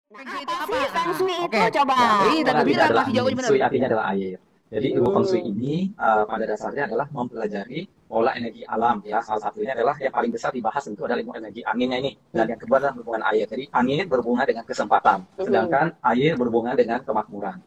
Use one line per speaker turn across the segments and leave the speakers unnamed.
Nah,
Feng Shui itu
apa
apa?
sih Feng Shui itu
Oke.
coba?
Ya,
Iya, tadi
artinya
bilang
adalah
masih jauh
angin.
benar.
Sui artinya adalah air. Jadi ilmu feng shui
Hmm.
ini pada dasarnya adalah mempelajari pola energi alam ya. Salah satunya adalah yang paling besar dibahas tentu adalah ilmu energi anginnya ini. Dan yang kedua adalah hubungan air. Jadi angin berhubungan dengan kesempatan,
Hmm.
sedangkan air berhubungan dengan kemakmuran.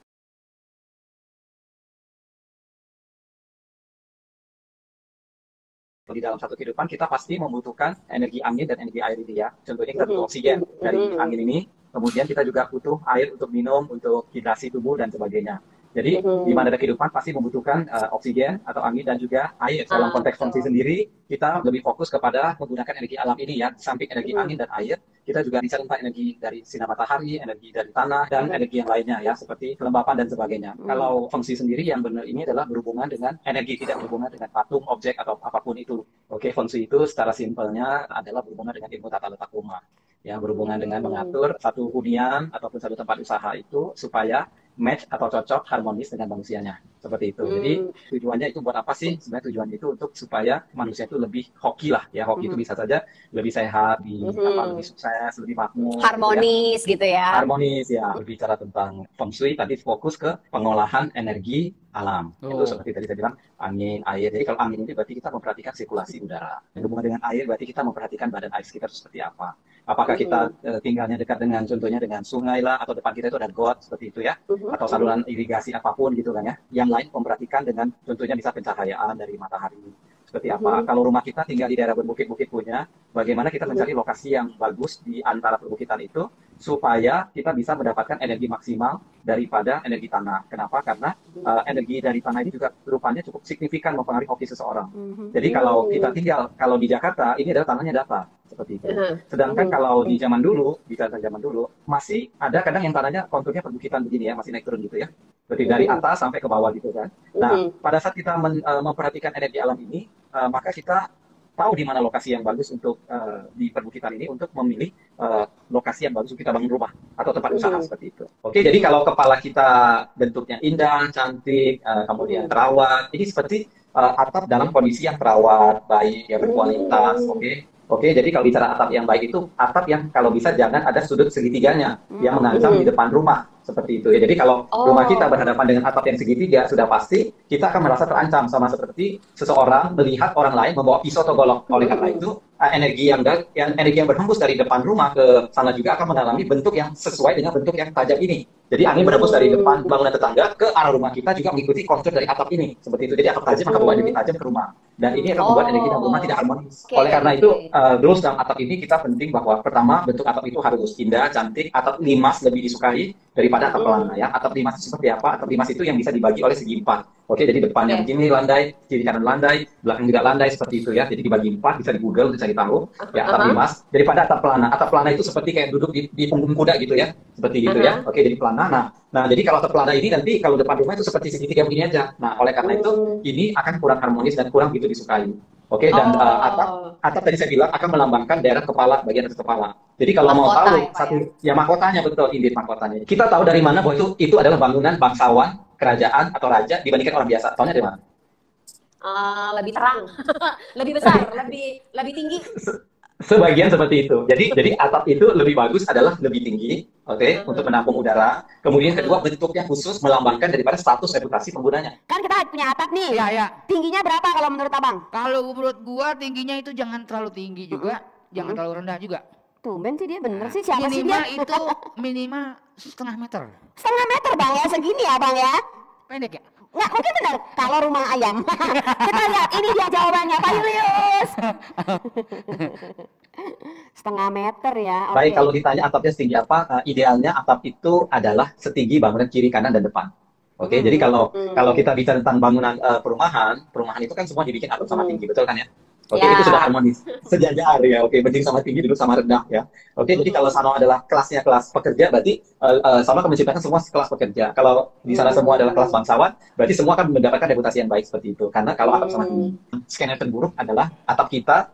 Di dalam satu kehidupan kita pasti membutuhkan energi angin dan energi air ini ya. Contohnya kita butuh
Hmm.
oksigen dari
Hmm.
angin ini, kemudian kita juga butuh air untuk minum, untuk hidrasi tubuh dan sebagainya. Jadi di
Hmm.
mana ada kehidupan pasti membutuhkan oksigen atau angin dan juga air. Dalam
Ah,
konteks fungsi
betul.
sendiri, kita lebih fokus kepada menggunakan energi alam ini ya. Di samping energi
Hmm.
angin dan air, kita juga bisa tentang energi dari sinar matahari, energi dari tanah, dan
Hmm.
energi yang lainnya ya, seperti kelembapan dan sebagainya.
Hmm.
Kalau fungsi sendiri yang benar ini adalah berhubungan dengan energi, tidak berhubungan dengan patung, objek, atau apapun itu. Oke, feng shui itu secara simpelnya adalah berhubungan dengan ilmu tata letak rumah. Ya, berhubungan dengan
Hmm.
mengatur satu hunian ataupun satu tempat usaha itu supaya match atau cocok harmonis dengan manusianya. Seperti itu. Jadi
Hmm.
tujuannya itu buat apa sih? Sebenarnya tujuannya itu untuk supaya manusia itu lebih hoki lah ya. Hoki itu
Hmm.
bisa saja lebih sehat, lebih
Hmm.
sukses, lebih makmur gitu ya.
Harmonis gitu ya.
Harmonis ya, berbicara tentang feng shui tadi fokus ke pengolahan energi alam. Itu
Oh.
seperti tadi saya bilang angin, air. Jadi kalau angin itu berarti kita memperhatikan sirkulasi udara. Berhubungan dengan air berarti kita memperhatikan badan air sekitar seperti apa. Apakah kita
Hmm.
tinggalnya dekat dengan contohnya dengan sungai lah atau depan kita itu ada got seperti itu ya
Hmm.
atau
Hmm.
saluran irigasi apapun gitu kan ya. Yang lain memperhatikan dengan contohnya bisa pencahayaan dari matahari seperti apa.
Hmm.
Kalau rumah kita tinggal di daerah berbukit-bukit punya, bagaimana kita
Hmm.
mencari lokasi yang bagus di antara perbukitan itu supaya kita bisa mendapatkan energi maksimal daripada energi tanah. Kenapa? Karena energi dari tanah ini juga rupanya cukup signifikan mempengaruhi hoki seseorang.
Hmm.
Jadi kalau kita
Hmm.
tinggal, kalau di Jakarta, ini adalah tanahnya datar, seperti itu.
Hmm.
Sedangkan
Hmm.
kalau di zaman dulu, di zaman dulu, masih ada kadang yang tanahnya konturnya perbukitan begini ya, masih naik turun gitu ya. Seperti dari
Hmm.
atas sampai ke bawah gitu kan. Nah,
Hmm.
pada saat kita memperhatikan energi alam ini, maka kita tahu di mana lokasi yang bagus untuk di perbukitan ini untuk memilih lokasi yang bagus untuk kita bangun rumah atau tempat usaha
Hmm.
seperti itu. Oke, jadi kalau kepala kita bentuknya indah, cantik, kemudian
Hmm.
terawat, ini seperti atap dalam kondisi yang terawat, baik, ya berkualitas.
Hmm.
Oke, oke. Jadi kalau bicara atap yang baik itu atap yang kalau bisa jangan ada sudut segitiganya yang mengancam di
Hmm.
depan rumah. Seperti itu ya. Jadi kalau rumah kita
Oh.
berhadapan dengan atap yang segitiga, sudah pasti kita akan merasa terancam sama seperti seseorang melihat orang lain membawa pisau atau golok. Oleh karena
Hmm.
itu, energi yang berhembus dari depan rumah ke sana juga akan mengalami bentuk yang sesuai dengan bentuk yang tajam ini. Jadi angin berhembus dari depan
Hmm.
bangunan tetangga ke arah rumah kita juga mengikuti kontur dari atap ini. Seperti itu. Jadi atap tajam akan membawa energi
Hmm.
tajam ke rumah. Dan ini akan membuat energi dalam rumah
Oh.
tidak harmonis.
Oke,
Oleh karena itu,
oke.
rules dalam atap ini kita penting bahwa pertama bentuk atap itu harus indah, cantik, atap limas lebih disukai daripada atap pelana
Hmm.
ya. Atap limas itu seperti apa? Atap limas itu yang bisa dibagi oleh segi empat. Oke, jadi depannya
Oke.
begini landai, kiri kanan landai, belakang juga landai seperti itu ya. Jadi dibagi empat, bisa di Google untuk cari tahu. Ya, atap
Aha.
limas daripada atap pelana. Atap pelana itu seperti kayak duduk di punggung kuda gitu ya. Seperti gitu ya.
Aha.
Oke, jadi pelana. Nah, jadi kalau atap pelana ini nanti kalau depan rumah itu seperti segitiga begini aja. Nah, oleh karena itu
Hmm.
ini akan kurang harmonis dan kurang begitu disukai. Oke, dan
Oh.
atap tadi saya bilang akan melambangkan daerah kepala, bagian atas kepala. Jadi kalau mau
Mahkota
tahu
ya, Pak
satu
ya?
ya mahkotanya betul, indit mahkotanya. Kita tahu dari mana bahwa itu adalah bangunan bangsawan, kerajaan atau raja dibandingkan orang biasa. Tahunya dari mana?
Lebih terang, lebih besar, lebih tinggi.
Sebagian seperti itu. Jadi atap itu lebih bagus adalah lebih tinggi, oke, untuk menampung udara. Kemudian kedua bentuknya khusus melambangkan daripada status reputasi penggunanya.
Kan kita punya atap nih.
Ya, ya.
Tingginya berapa kalau menurut Abang?
Kalau menurut gua tingginya itu jangan terlalu tinggi juga, jangan
Mm-mm.
terlalu rendah juga.
Tumben sih dia bener
Nah,
sih, siapa sih
minimal
dia?
itu minimal setengah meter.
Setengah meter Bang ya, segini ya Bang ya.
Pendek ya?
Nggak, mungkin benar kalau rumah ayam. Kita lihat, ini dia jawabannya Pak Julius. Setengah meter ya, oke.
Baik, kalau ditanya atapnya setinggi apa, idealnya atap itu adalah setinggi bangunan kiri, kanan, dan depan. Oke, jadi kalau kita bicara tentang bangunan perumahan itu kan semua dibikin atap sama tinggi, betul kan ya? Oke,
Ya.
itu sudah harmonis, sejajar ya. Oke, mending sama tinggi dulu sama rendah ya. Oke, jadi kalau sana adalah kelasnya kelas pekerja, berarti sama akan menciptakan semua kelas pekerja. Kalau di sana semua adalah kelas bangsawan, berarti semua akan mendapatkan reputasi yang baik seperti itu. Karena kalau atap sama tinggi, skenario terburuk adalah atap kita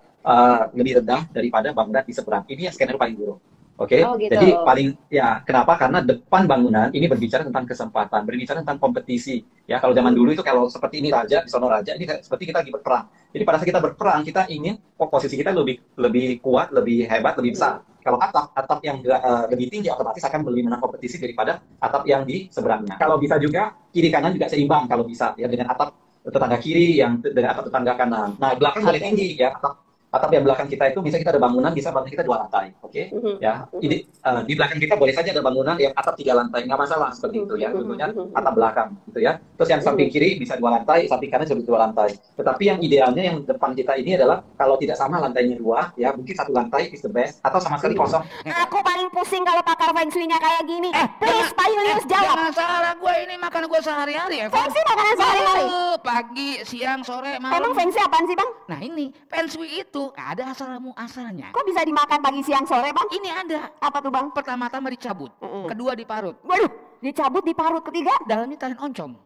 lebih rendah daripada bangunan di seberang. Ini yang skenario paling buruk. Oke,
Oh, gitu.
jadi paling ya kenapa? Karena depan bangunan ini berbicara tentang kesempatan, berbicara tentang kompetisi. Ya kalau zaman dulu itu kalau seperti ini raja, di sono raja, ini seperti kita lagi berperang. Jadi pada saat kita berperang, kita ingin posisi kita lebih kuat, lebih hebat, lebih besar. Kalau atap yang lebih tinggi otomatis akan lebih menang kompetisi daripada atap yang di seberangnya. Kalau bisa juga kiri kanan juga seimbang kalau bisa ya, dengan atap tetangga kiri yang dengan atap tetangga kanan. Nah, belakang boleh tinggi ya. Atap yang belakang kita itu misalnya kita ada bangunan, bisa bangunan kita 2 lantai, oke? Ya, ini di belakang kita boleh saja ada bangunan yang atap 3 lantai, nggak masalah seperti itu ya, tentunya atap belakang gitu ya. Terus yang samping kiri bisa 2 lantai, samping kanan juga 2 lantai. Tetapi yang idealnya yang depan kita ini adalah kalau tidak sama lantainya 2 ya, mungkin 1 lantai is the best atau sama sekali kosong.
Aku paling pusing kalau pakar feng shui-nya kayak gini. Please, Pak Julius jawab.
Jangan salah, gue ini makan gue sehari-hari ya.
Feng shui makanan sehari-hari.
Pagi, siang, sore, malam.
Emang feng shui apaan sih, Bang?
Nah ini, feng shui itu ada asal-muasalnya.
Kok bisa dimakan pagi, siang, sore, Bang?
Ini ada.
Apa tuh, Bang?
Pertama-tama dicabut, kedua diparut.
Waduh, dicabut, diparut, ketiga.
Dalamnya tahan oncom.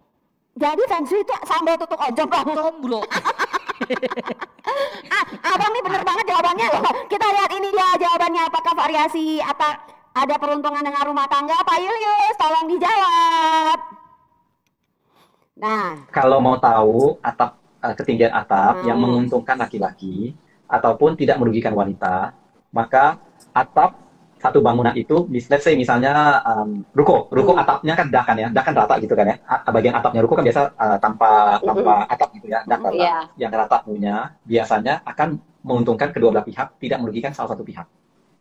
Jadi feng shui itu sambal tutuk ojok, Bang.
Tombro.
Abang nih bener banget jawabannya loh. Kita lihat ini dia jawabannya, apakah variasi apa ada peruntungan dengan rumah tangga? Pak Julius, tolong dijawab. Nah,
kalau mau tahu ketinggian atap yang menguntungkan laki-laki ataupun tidak merugikan wanita, maka atap satu bangunan itu, let's say misalnya ruko atapnya kan dak kan rata gitu kan ya. Bagian atapnya ruko kan biasa tanpa atap gitu ya, dak rata. Yang rata punya biasanya akan menguntungkan kedua belah pihak, tidak merugikan salah satu pihak.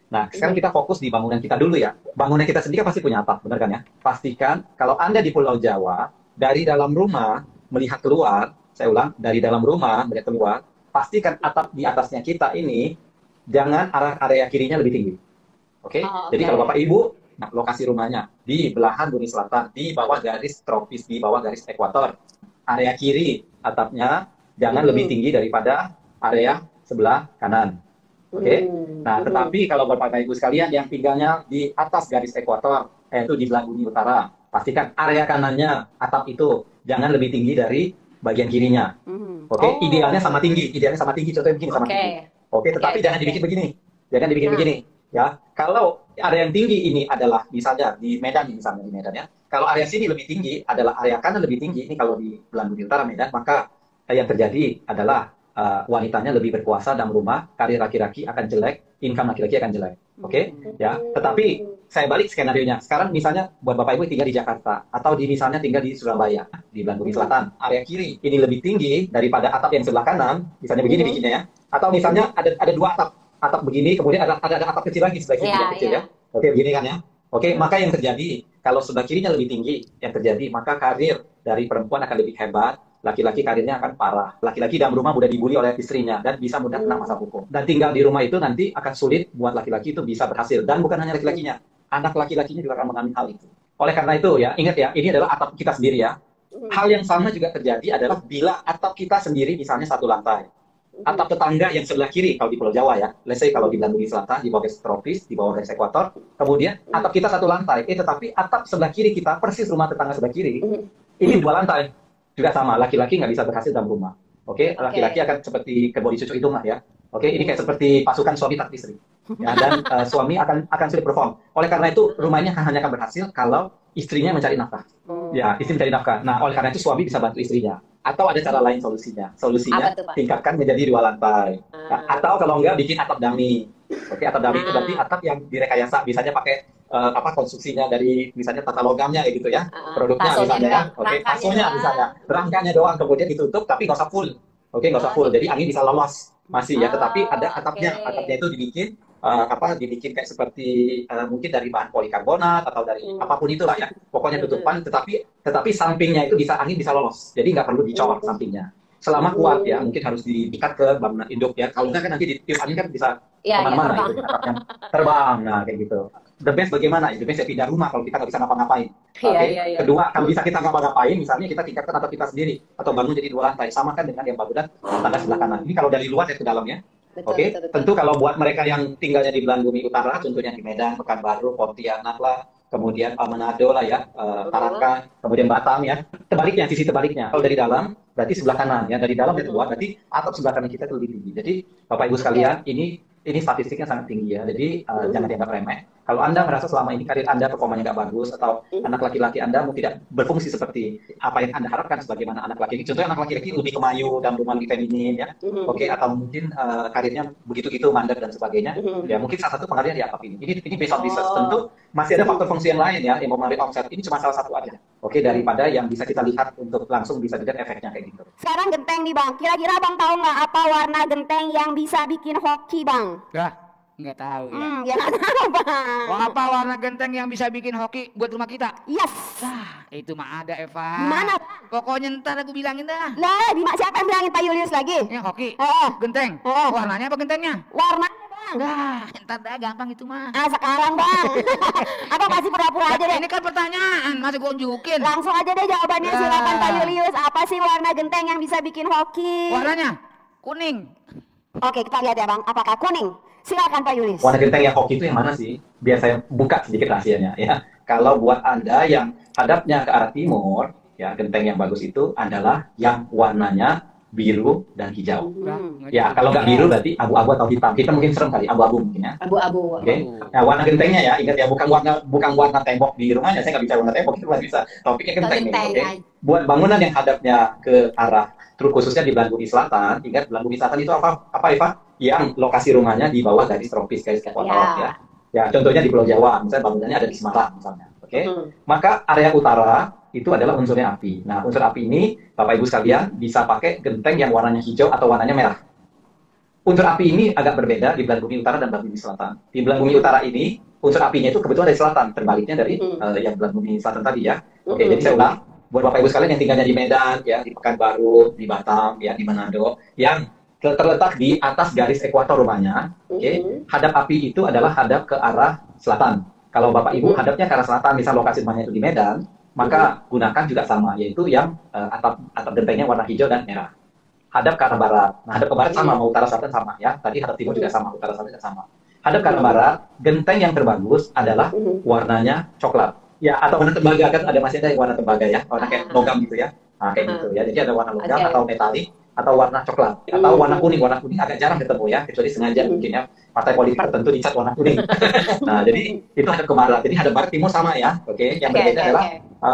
Nah, sekarang kita fokus di bangunan kita dulu ya. Bangunan kita sendiri kan pasti punya atap, benar kan ya? Pastikan kalau Anda di Pulau Jawa, dari dalam rumah melihat keluar, saya ulang, dari dalam rumah melihat keluar, pastikan atap di atasnya kita ini jangan area kirinya lebih tinggi. Oke? Jadi kalau Bapak Ibu, nah, lokasi rumahnya di belahan bumi selatan, di bawah garis tropis, di bawah garis ekuator. Area kiri atapnya jangan lebih tinggi daripada area sebelah kanan. Oke? Nah, tetapi kalau Bapak Ibu sekalian yang tinggalnya di atas garis ekuator, yaitu di belahan bumi utara, pastikan area kanannya atap itu jangan lebih tinggi dari bagian kirinya. Oke? Idealnya sama tinggi, contohnya begini sama tinggi. Oke, tetapi jangan dibikin begini. Jangan dibikin begini. Ya, kalau area yang tinggi ini adalah misalnya di Medan ya. Kalau area sini lebih tinggi, adalah area kanan lebih tinggi, ini kalau di belahan bumi utara Medan, maka yang terjadi adalah wanitanya lebih berkuasa dalam rumah, karir laki-laki akan jelek, income laki-laki akan jelek. Oke? Ya, tetapi saya balik skenarionya. Sekarang misalnya buat Bapak Ibu tinggal di Jakarta atau misalnya tinggal di Surabaya, di belahan bumi selatan, area kiri ini lebih tinggi daripada atap yang sebelah kanan, misalnya begini bikinnya ya. Atau misalnya ada 2 atap begini, kemudian ada atap kecil lagi sebelah kiri kecil ya. Oke, begini kan ya. Oke, maka yang terjadi kalau sebelah kirinya lebih tinggi, yang terjadi maka karir dari perempuan akan lebih hebat, laki-laki karirnya akan parah. Laki-laki dalam rumah mudah dibully oleh istrinya dan bisa mudah kena masalah hukum. Dan tinggal di rumah itu nanti akan sulit buat laki-laki itu bisa berhasil. Dan bukan hanya laki-lakinya, anak laki-lakinya juga akan mengalami hal itu. Oleh karena itu ya, ingat ya, ini adalah atap kita sendiri ya. Hal yang sama juga terjadi adalah bila atap kita sendiri misalnya 1 lantai. Atap tetangga yang sebelah kiri kalau di Pulau Jawa ya, let's say kalau di belahan bumi selatan, di bawah garis tropis, di bawah garis ekuator, kemudian atap kita 1 lantai, tetapi atap sebelah kiri kita, persis rumah tetangga sebelah kiri, ini 2 lantai, juga sama, laki-laki nggak bisa berhasil dalam rumah. Oke, laki-laki akan seperti kebo di cucuk hidung lah ya. Oke, ini kayak seperti pasukan suami tak istri. Ya, dan suami akan sulit perform. Oleh karena itu, rumahnya hanya akan berhasil kalau istrinya mencari nafkah. Ya, istri mencari nafkah. Nah, oleh karena itu suami bisa bantu istrinya. Atau ada cara lain solusinya. Solusinya tingkatkan menjadi 2 lantai. Nah, atau kalau enggak bikin atap dummy. Oke, atap dummy itu berarti atap yang direkayasa, misalnya pakai konstruksinya dari misalnya tata logamnya ya gitu ya. Produknya misalnya ya. Oke, pasonya misalnya. Rangkanya doang kemudian ditutup tapi nggak usah full. Oke, nggak usah full. Jadi angin bisa lolos masih ya, tetapi ada atapnya. Atapnya itu dibikin kayak seperti mungkin dari bahan polikarbonat atau dari apapun itulah ya. Pokoknya tutupan, tetapi sampingnya itu angin bisa lolos. Jadi nggak perlu dicor sampingnya. Selama kuat ya, mungkin harus diikat ke bangunan induk ya. Kalau nggak kan nanti ditiup angin kan bisa kemana-mana itu atapnya terbang. Nah kayak gitu. The best bagaimana? The best ya pindah rumah kalau kita nggak bisa ngapa-ngapain. Kedua, kalau bisa kita ngapa-ngapain, misalnya kita tingkatkan atap kita sendiri atau bangun jadi 2 lantai, samakan dengan yang bangunan tangga sebelah kanan. Ini kalau dari luar ya ke dalamnya. Oke, tentu kalau buat mereka yang tinggalnya di belahan bumi utara, contohnya di Medan, Pekanbaru, Pontianak lah, kemudian Manado lah ya, Tarakan, kemudian Batam ya. Tebaliknya, sisi tebaliknya. Kalau dari dalam, berarti sebelah kanan ya. Dari dalam ke luar, berarti atap sebelah kanan kita itu lebih tinggi. Jadi Bapak Ibu sekalian, ini statistiknya sangat tinggi ya. Jadi jangan dianggap remeh. Kalau Anda merasa selama ini karir Anda performanya nggak bagus, atau anak laki-laki Anda tidak berfungsi seperti apa yang Anda harapkan sebagaimana anak laki-laki. Contohnya anak laki-laki lebih kemayu dan rumah lebih feminin, ya. Oke, atau mungkin karirnya begitu-gitu, mandek dan sebagainya. Ya, mungkin salah satu pengaruhnya di apa ini. Ini based on research. Tentu masih ada faktor fungsi yang lain ya, yang mempengaruhi omset. Ini cuma salah satu aja. Oke, daripada yang bisa kita lihat untuk langsung bisa dilihat efeknya kayak gitu.
Sekarang genteng nih Bang, kira-kira Bang tahu nggak apa warna genteng yang bisa bikin hoki Bang?
Nggak tahu ya.
Ya nggak tahu Bang.
Apa warna genteng yang bisa bikin hoki buat rumah kita?
Yes.
Itu mah ada Eva.
Di mana?
Pokoknya ntar aku bilangin dah.
Lah, siapa yang bilangin Pak Julius lagi?
Ya hoki.
Heeh.
Genteng. Warnanya apa gentengnya?
Warnanya Bang.
Ntar dah gampang itu mah.
Sekarang Bang. Apa masih pura-pura aja deh?
Ini kan pertanyaan, masih gua unjukin.
Langsung aja deh jawabannya, silakan Pak Julius. Apa sih warna genteng yang bisa bikin hoki?
Warnanya kuning.
Oke, kita lihat ya Bang, apakah kuning? Silakan Pak Julius.
Warna genteng yang hoki itu yang mana sih? Biar saya buka sedikit rahasianya ya. Kalau buat Anda yang hadapnya ke arah timur, ya genteng yang bagus itu adalah yang warnanya biru dan hijau. Ya, kalau nggak biru berarti abu-abu atau hitam. Hitam mungkin serem kali, abu-abu mungkin ya.
Abu-abu.
Oke. Nah, warna gentengnya ya, ingat ya, bukan warna tembok di rumahnya. Saya nggak bicara warna tembok, itu nggak bisa. Topiknya genteng nih, oke. Buat bangunan yang hadapnya ke arah, terus khususnya di Belang Bumi Selatan, ingat Belang Bumi Selatan itu apa Eva? Yang lokasi rumahnya di bawah garis tropis, garis ekuator ya. Ya, contohnya di Pulau Jawa, misalnya bangunannya ada di Semarang misalnya. Oke. Maka area utara itu adalah unsurnya api. Nah, unsur api ini, Bapak Ibu sekalian, bisa pakai genteng yang warnanya hijau atau warnanya merah. Unsur api ini agak berbeda di Belang Bumi Utara dan Belang Bumi Selatan. Di Belang Bumi Utara ini, unsur apinya itu kebetulan dari selatan, terbaliknya dari yang Belang Bumi Selatan tadi ya. Oke, jadi saya ulang, buat Bapak Ibu sekalian yang tinggalnya di Medan, ya, di Pekanbaru, di Batam, ya, di Manado, yang terletak di atas garis ekuator rumahnya, oke, hadap api itu adalah hadap ke arah selatan. Kalau Bapak Ibu hadapnya ke arah selatan, misal lokasi rumahnya itu di Medan, maka gunakan juga sama, yaitu yang atap gentengnya warna hijau dan merah. Hadap ke arah barat. Nah, hadap ke barat sama, mau utara selatan sama ya. Tadi hadap timur juga sama, utara selatan juga sama. Hadap ke arah barat, genteng yang terbagus adalah warnanya coklat. Ya, atau warna tembaga, kan ada masih ada yang warna tembaga ya, warna kayak logam gitu ya. Nah, kayak gitu ya. Jadi ada warna logam atau metalik atau warna coklat atau warna kuning. Warna kuning agak jarang ketemu ya, kecuali sengaja mungkin ya. Partai politik tertentu dicat warna kuning. Nah, jadi itu hadap ke barat. Jadi hadap barat timur sama ya. Oke, yang berbeda adalah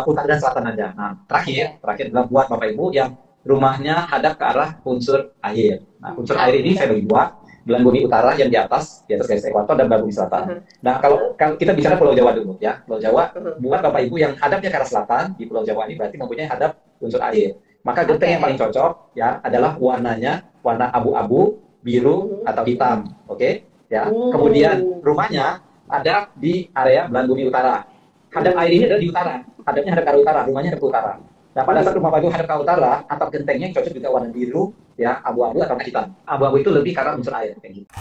utara dan selatan aja. Nah, terakhir adalah buat Bapak Ibu yang rumahnya hadap ke arah unsur air. Nah, unsur air ini saya bagi dua. Belang Bumi Utara yang di atas garis ekuator, dan Belang Bumi Selatan. Nah, kalau kita bicara Pulau Jawa dulu ya. Pulau Jawa, buat Bapak Ibu yang hadapnya ke arah selatan di Pulau Jawa ini berarti mempunyai hadap unsur air. Maka genteng yang paling cocok ya adalah warnanya warna abu-abu, biru atau hitam. Oke? Ya. Kemudian rumahnya ada di area Belang Bumi Utara. Hadap air ini ada di utara. Hadapnya hadap ke arah utara, rumahnya hadap ke utara. Nah, pada saat rumah Bapak Ibu hadap ke utara, atap gentengnya yang cocok juga warna biru, ya, abu-abu atau hitam. Abu-abu itu lebih karena unsur air kayak gitu.